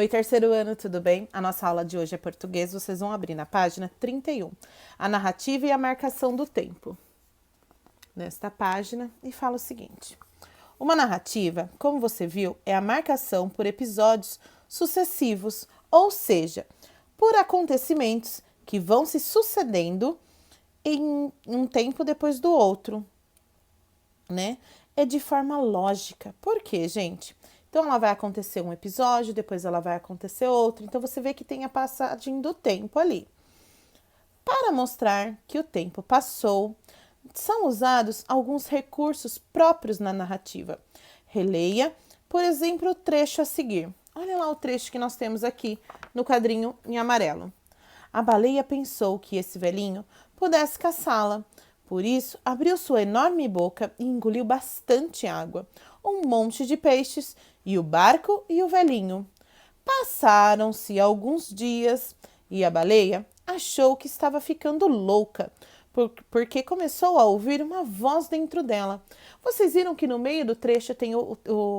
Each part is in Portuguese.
Oi, terceiro ano, tudo bem? A nossa aula de hoje é português, vocês vão abrir na página 31, a narrativa e a marcação do tempo. Nesta página, e fala o seguinte: uma narrativa, como você viu, é a marcação por episódios sucessivos, ou seja, por acontecimentos que vão se sucedendo em um tempo depois do outro, né? É de forma lógica. Por quê, gente? Então, ela vai acontecer um episódio, depois ela vai acontecer outro. Então, você vê que tem a passagem do tempo ali. Para mostrar que o tempo passou, são usados alguns recursos próprios na narrativa. Releia, por exemplo, o trecho a seguir. Olha lá o trecho que nós temos aqui no quadrinho em amarelo. A baleia pensou que esse velhinho pudesse caçá-la. Por isso, abriu sua enorme boca e engoliu bastante água, um monte de peixes, e o barco e o velhinho. Passaram-se alguns dias e a baleia achou que estava ficando louca, porque começou a ouvir uma voz dentro dela. Vocês viram que no meio do trecho tem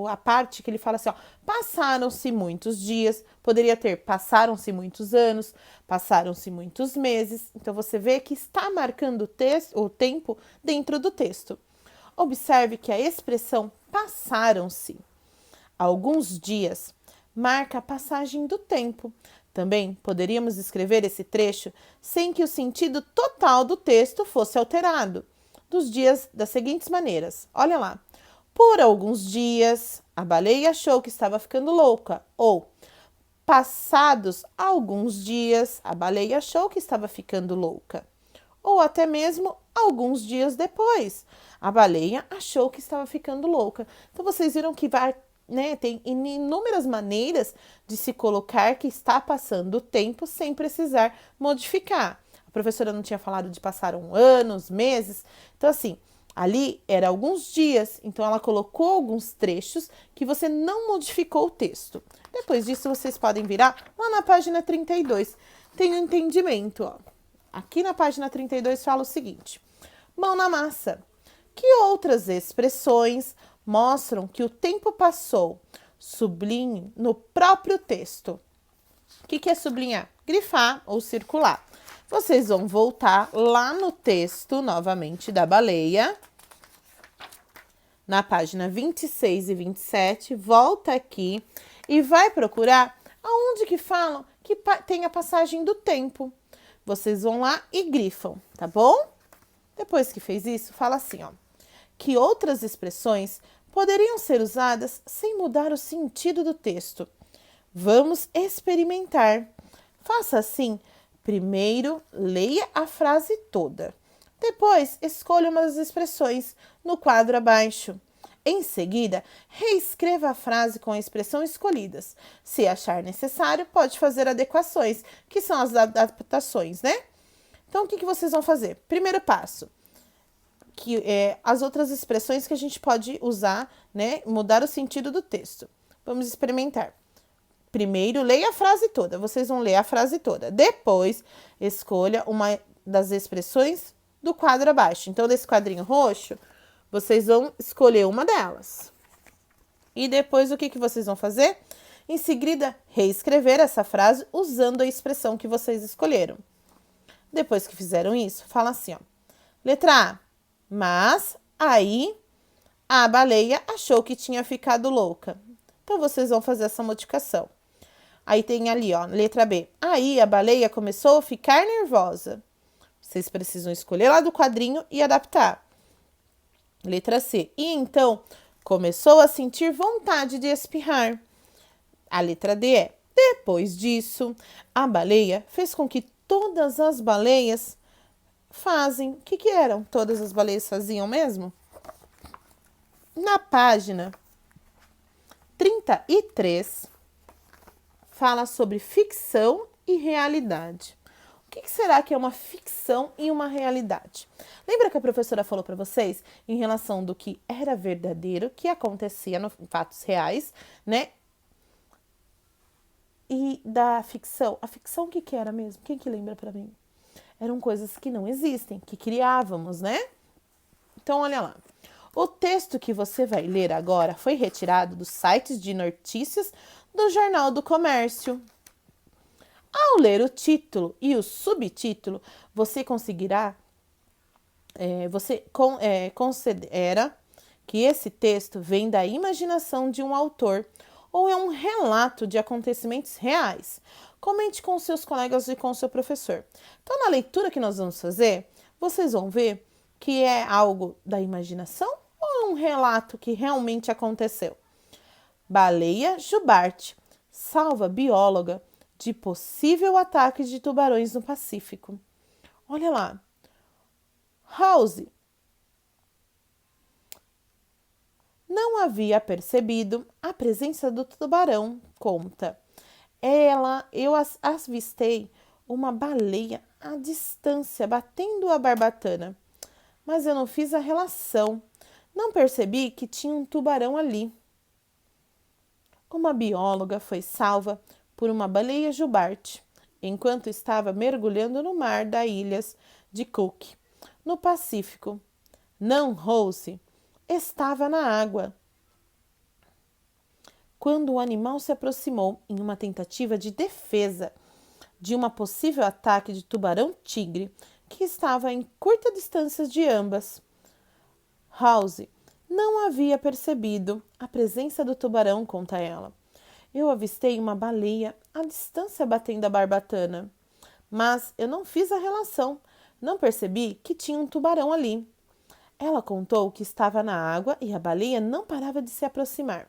a parte que ele fala assim, ó, passaram-se muitos dias, poderia ter passaram-se muitos anos, passaram-se muitos meses. Então você vê que está marcando o tempo dentro do texto. Observe que a expressão passaram-se alguns dias marca a passagem do tempo. Também poderíamos escrever esse trecho sem que o sentido total do texto fosse alterado, dos dias das seguintes maneiras. Olha lá. Por alguns dias, a baleia achou que estava ficando louca. Ou, passados alguns dias, a baleia achou que estava ficando louca. Ou até mesmo alguns dias depois, a baleia achou que estava ficando louca. Então, vocês viram que vai, né, tem inúmeras maneiras de se colocar que está passando o tempo sem precisar modificar. A professora não tinha falado de passaram anos, meses. Então, assim, ali era alguns dias, então ela colocou alguns trechos que você não modificou o texto. Depois disso, vocês podem virar lá na página 32. Tem um entendimento, ó. Aqui na página 32 fala o seguinte: mão na massa. Que outras expressões mostram que o tempo passou? Sublinhe no próprio texto. O que é sublinhar? Grifar ou circular. Vocês vão voltar lá no texto, novamente, da baleia, na página 26 e 27, volta aqui e vai procurar aonde que falam que tem a passagem do tempo. Vocês vão lá e grifam, tá bom? Depois que fez isso, fala assim, ó. Que outras expressões poderiam ser usadas sem mudar o sentido do texto? Vamos experimentar. Faça assim. Primeiro, leia a frase toda. Depois, escolha uma das expressões no quadro abaixo. Em seguida, reescreva a frase com a expressão escolhidas. Se achar necessário, pode fazer adequações, que são as adaptações, né? Então, o que vocês vão fazer? Primeiro passo, as outras expressões que a gente pode usar, né? Mudar o sentido do texto. Vamos experimentar. Primeiro, leia a frase toda. Vocês vão ler a frase toda. Depois, escolha uma das expressões do quadro abaixo. Então, desse quadrinho roxo, vocês vão escolher uma delas. E depois, o que vocês vão fazer? Em seguida, reescrever essa frase usando a expressão que vocês escolheram. Depois que fizeram isso, fala assim, ó. Letra A. Mas, aí, a baleia achou que tinha ficado louca. Então, vocês vão fazer essa modificação. Aí tem ali, ó, letra B. Aí, a baleia começou a ficar nervosa. Vocês precisam escolher lá do quadrinho e adaptar. Letra C. E então, começou a sentir vontade de espirrar. A letra D é: depois disso, a baleia fez com que todas as baleias fazem. O que eram? Todas as baleias faziam mesmo? Na página 33, fala sobre ficção e realidade. O que será que é uma ficção e uma realidade? Lembra que a professora falou para vocês em relação do que era verdadeiro, que acontecia em fatos reais, né? E da ficção. A ficção o que era mesmo? Quem que lembra para mim? Eram coisas que não existem, que criávamos, né? Então, olha lá. O texto que você vai ler agora foi retirado dos sites de notícias do Jornal do Comércio. Ao ler o título e o subtítulo, você conseguirá, considera que esse texto vem da imaginação de um autor ou é um relato de acontecimentos reais. Comente com seus colegas e com seu professor. Então, na leitura que nós vamos fazer, vocês vão ver que é algo da imaginação ou é um relato que realmente aconteceu. Baleia jubarte salva bióloga de possível ataque de tubarões no Pacífico. Olha lá. House não havia percebido a presença do tubarão, conta. Eu avistei uma baleia à distância, batendo a barbatana. Mas eu não fiz a relação. Não percebi que tinha um tubarão ali. Uma bióloga foi salva por uma baleia jubarte, enquanto estava mergulhando no mar das ilhas de Cook, no Pacífico. Não, Rose estava na água quando o animal se aproximou em uma tentativa de defesa de um possível ataque de tubarão-tigre que estava em curta distância de ambas. House não havia percebido a presença do tubarão, conta ela. Eu avistei uma baleia à distância batendo a barbatana, mas eu não fiz a relação, não percebi que tinha um tubarão ali. Ela contou que estava na água e a baleia não parava de se aproximar.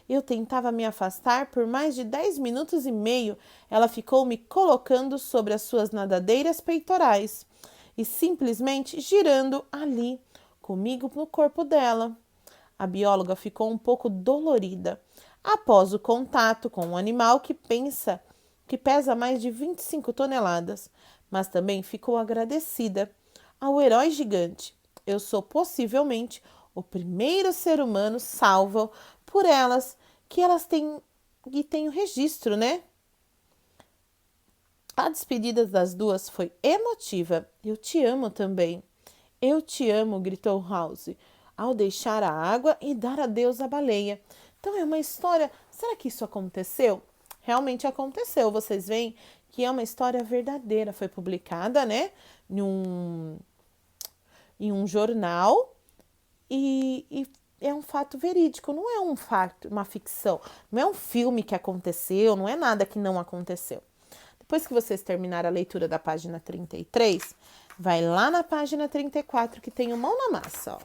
Eu tentava me afastar por mais de 10 minutos e meio. Ela ficou me colocando sobre as suas nadadeiras peitorais e simplesmente girando ali, comigo no corpo dela. A bióloga ficou um pouco dolorida após o contato com um animal que pesa mais de 25 toneladas, mas também ficou agradecida ao herói gigante. Eu sou possivelmente o primeiro ser humano salvo por elas, que elas têm e tem o registro, né? A despedida das duas foi emotiva. Eu te amo também. Eu te amo, gritou House, ao deixar a água e dar adeus à baleia. Então é uma história. Será que isso aconteceu? Realmente aconteceu. Vocês veem que é uma história verdadeira. Foi publicada, né? Em um jornal e é um fato verídico, não é um fato, uma ficção, não é um filme que aconteceu, não é nada que não aconteceu. Depois que vocês terminarem a leitura da página 33, vai lá na página 34 que tem o Mão na Massa, ó.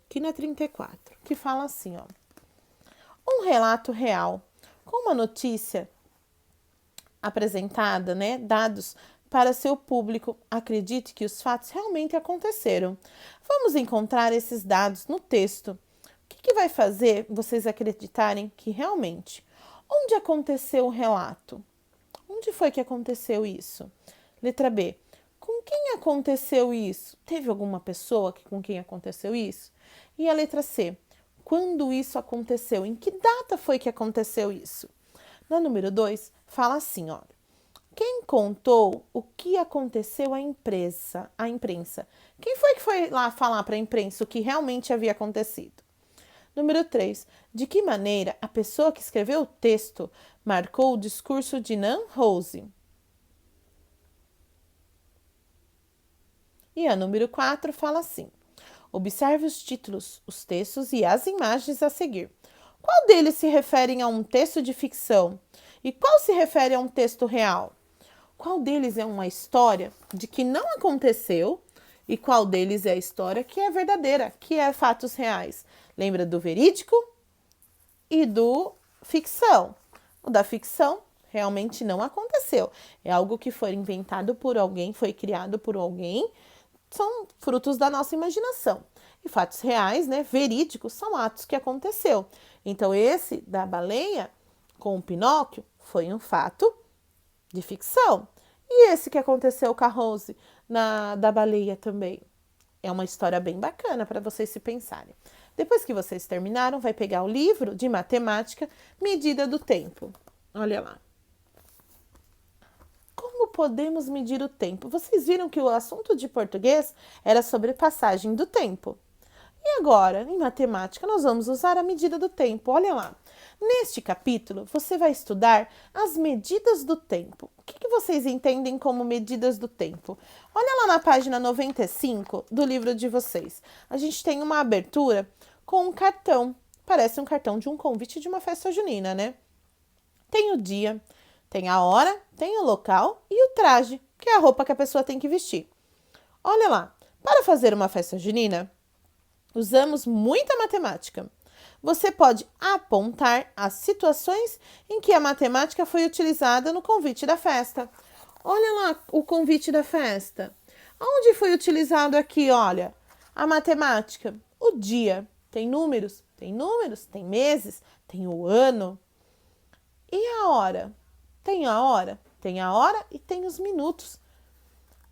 Aqui na 34, que fala assim, ó. Um relato real, com uma notícia apresentada, né, dados para seu público, acredite que os fatos realmente aconteceram. Vamos encontrar esses dados no texto. O que vai fazer vocês acreditarem que realmente? Onde aconteceu o relato? Onde foi que aconteceu isso? Letra B. Com quem aconteceu isso? Teve alguma pessoa com quem aconteceu isso? E a letra C. Quando isso aconteceu? Em que data foi que aconteceu isso? Na número 2, fala assim, ó. Quem contou o que aconteceu à imprensa? Quem foi que foi lá falar para a imprensa o que realmente havia acontecido? Número 3. De que maneira a pessoa que escreveu o texto marcou o discurso de Nan Rose? E a número 4 fala assim. Observe os títulos, os textos e as imagens a seguir. Qual deles se referem a um texto de ficção? E qual se refere a um texto real? Qual deles é uma história de que não aconteceu e qual deles é a história que é verdadeira, que é fatos reais? Lembra do verídico e do ficção. O da ficção realmente não aconteceu. É algo que foi inventado por alguém, foi criado por alguém, são frutos da nossa imaginação. E fatos reais, né, verídicos, são atos que aconteceu. Então esse da baleia com o Pinóquio foi um fato de ficção. E esse que aconteceu com a Rose da baleia também. É uma história bem bacana para vocês se pensarem. Depois que vocês terminaram, vai pegar o livro de matemática, Medida do Tempo. Olha lá. Como podemos medir o tempo? Vocês viram que o assunto de português era sobre passagem do tempo. E agora, em matemática, nós vamos usar a medida do tempo. Olha lá. Neste capítulo, você vai estudar as medidas do tempo. O que vocês entendem como medidas do tempo? Olha lá na página 95 do livro de vocês. A gente tem uma abertura com um cartão. Parece um cartão de um convite de uma festa junina, né? Tem o dia, tem a hora, tem o local e o traje, que é a roupa que a pessoa tem que vestir. Olha lá, para fazer uma festa junina, usamos muita matemática. Você pode apontar as situações em que a matemática foi utilizada no convite da festa. Olha lá o convite da festa. Onde foi utilizado aqui, olha, a matemática? O dia. Tem números? Tem números, tem meses, tem o ano. E a hora? Tem a hora? Tem a hora e tem os minutos.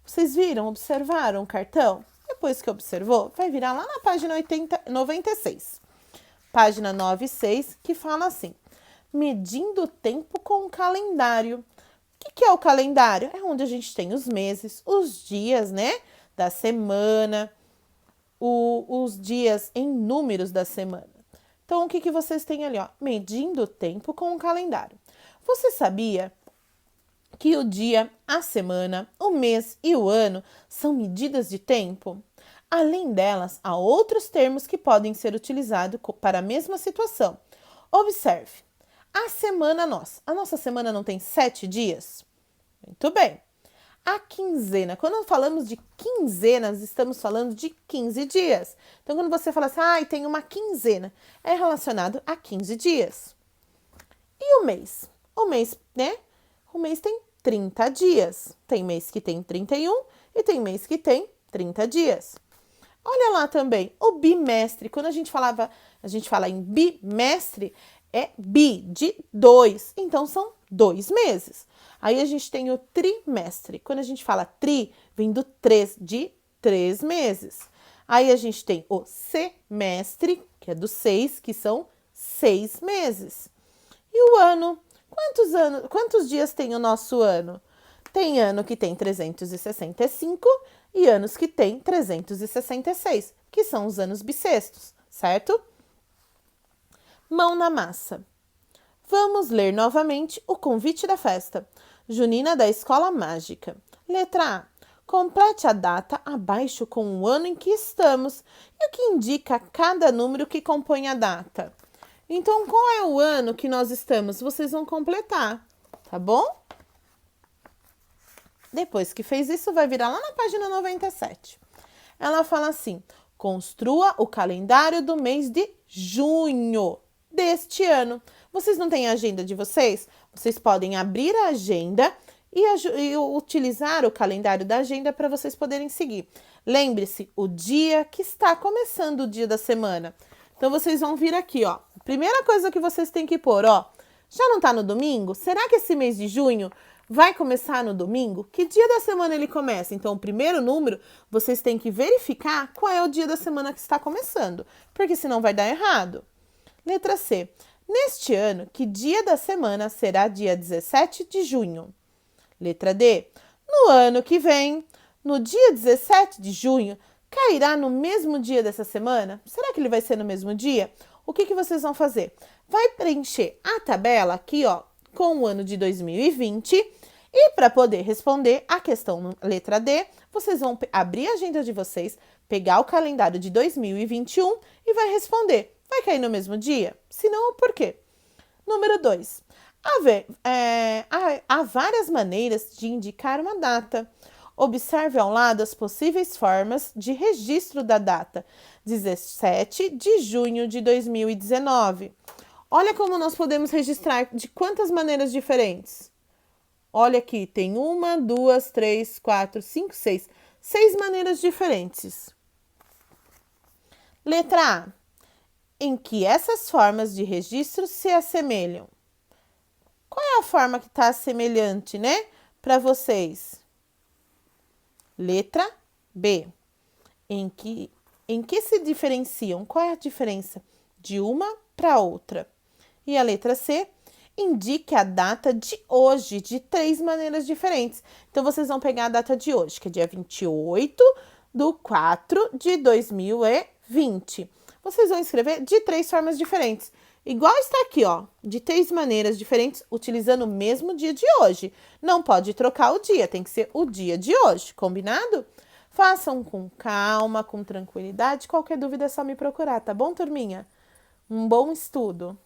Vocês viram, observaram o cartão? Depois que observou, vai virar lá na página 96. Página 96, que fala assim: medindo o tempo com o calendário. O que é o calendário? É onde a gente tem os meses, os dias, né, da semana, os dias em números da semana. Então, o que vocês têm ali, ó? Medindo o tempo com o calendário. Você sabia que o dia, a semana, o mês e o ano são medidas de tempo? Além delas, há outros termos que podem ser utilizados para a mesma situação. Observe, a nossa semana não tem 7 dias? Muito bem. A quinzena, quando falamos de quinzenas, estamos falando de 15 dias. Então, quando você fala assim, tem uma quinzena, é relacionado a 15 dias. E o mês? O mês, né? O mês tem 30 dias. Tem mês que tem 31 e tem mês que tem 30 dias. Olha lá também, o bimestre. Quando a gente fala em bimestre, é bi, de 2. Então, são 2 meses. Aí a gente tem o trimestre. Quando a gente fala tri, vem do 3, de 3 meses. Aí a gente tem o semestre, que é do 6, que são 6 meses. E o ano? Quantos dias tem o nosso ano? Tem ano que tem 365 e anos que tem 366, que são os anos bissextos, certo? Mão na massa. Vamos ler novamente o convite da festa junina da Escola Mágica. Letra A. Complete a data abaixo com o ano em que estamos e o que indica cada número que compõe a data. Então, qual é o ano que nós estamos? Vocês vão completar, tá bom? Depois que fez isso, vai virar lá na página 97. Ela fala assim: construa o calendário do mês de junho deste ano. Vocês não têm a agenda de vocês? Vocês podem abrir a agenda e utilizar o calendário da agenda para vocês poderem seguir. Lembre-se, o dia que está começando o dia da semana. Então, vocês vão vir aqui, ó. Primeira coisa que vocês têm que pôr, ó. Já não está no domingo? Será que esse mês de junho vai começar no domingo? Que dia da semana ele começa? Então, o primeiro número, vocês têm que verificar qual é o dia da semana que está começando, porque senão vai dar errado. Letra C. Neste ano, que dia da semana será dia 17 de junho? Letra D. No ano que vem, no dia 17 de junho, cairá no mesmo dia dessa semana? Será que ele vai ser no mesmo dia? O que vocês vão fazer? Vai preencher a tabela aqui, ó, com o ano de 2020 e para poder responder a questão letra D, vocês vão abrir a agenda de vocês, pegar o calendário de 2021 e vai responder. Vai cair no mesmo dia? Se não, por quê? Número 2. Há várias maneiras de indicar uma data. Observe ao lado as possíveis formas de registro da data, 17 de junho de 2019. Olha como nós podemos registrar de quantas maneiras diferentes. Olha aqui, tem 1, 2, 3, 4, 5, 6. 6 maneiras diferentes. Letra A. Em que essas formas de registro se assemelham? Qual é a forma que está semelhante, né, para vocês? Letra B. Em que se diferenciam? Qual é a diferença de uma para outra? E a letra C. Indique a data de hoje, de 3 maneiras diferentes. Então, vocês vão pegar a data de hoje, que é dia 28/4/2020. Vocês vão escrever de 3 formas diferentes. Igual está aqui, ó, de 3 maneiras diferentes, utilizando o mesmo dia de hoje. Não pode trocar o dia, tem que ser o dia de hoje, combinado? Façam com calma, com tranquilidade. Qualquer dúvida é só me procurar, tá bom, turminha? Um bom estudo!